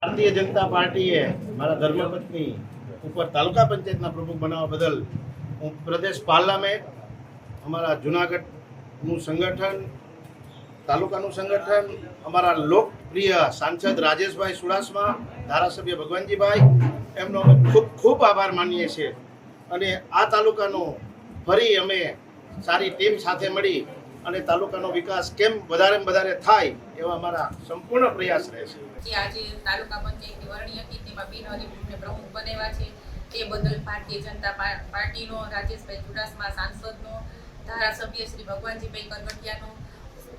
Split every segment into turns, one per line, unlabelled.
ભારતીય જનતા પાર્ટીએ મારા ધર્મપત્ની ઉપર તાલુકા પંચાયતના પ્રમુખ બનાવવા બદલ હું પ્રદેશ પાર્લામેન્ટ, અમારા જુનાગઢનું સંગઠન, તાલુકાનું સંગઠન, અમારા લોકપ્રિય સાંસદ રાજેશભાઈ સુડાસમા, ધારાસભ્ય ભગવાનજીભાઈ, એમનો અમે ખૂબ ખૂબ આભાર માનીએ છીએ. અને આ તાલુકાનો ફરી અમે સારી ટીમ સાથે મળી અને તાલુકાનો વિકાસ કેમ વધારે થાય એવા અમારા સંપૂર્ણ પ્રયાસ રહેશે.
જે આજે તાલુકા પંચાયતની વરણી હતી તેમાં બિનહરીફને પ્રમુખ બનાવ્યા છે તે બદલ ભારતીય જનતા પાર્ટીનો, રાજેશભાઈ ચુડાસમા સાંસદનો, ધારાસભ્ય શ્રી ભગવાનજીભાઈ કરગઠિયાનો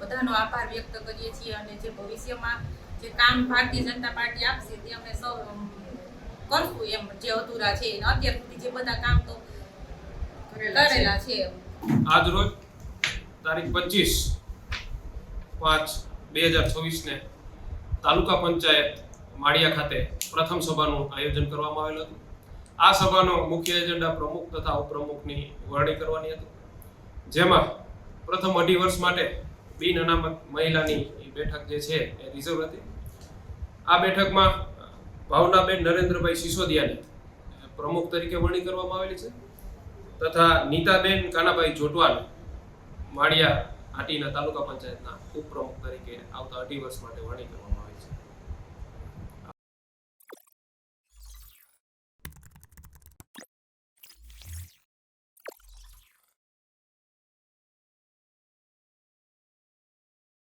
બધાનો આભાર વ્યક્ત કરીએ છીએ. અને જે ભવિષ્યમાં જે કામ ભારતીય જનતા પાર્ટી આપશે તે અમે સૌ કરશું, એમ જે અધૂરા છે અત્યાર સુધી જે બધા કામ તો કરેલા છે.
આજ રોજ તારીખ 25/5/2026 ને તાલુકા પંચાયત માળિયા ખાતે પ્રથમ સભાનું આયોજન કરવામાં આવેલું હતું. આ સભાનો મુખ્ય એજન્ડા પ્રમુખ તથા ઉપપ્રમુખની વરણી કરવાની હતી, જેમાં પ્રથમ 2.5 વર્ષ માટે બિન અનામત મહિલાની બેઠક જે છે એ રિઝર્વ હતી. આ બેઠકમાં ભાવનાબેન નરેન્દ્રભાઈ સિસોદિયાને પ્રમુખ તરીકે વરણી કરવામાં આવેલી છે તથા નીતાબેન કાનાભાઈ જોટવાને માળિયા હાટીના તાલુકા પંચાયતના ઉપપ્રમુખ તરીકે આવતા 2.5 વર્ષ માટે વરણી કરવામાં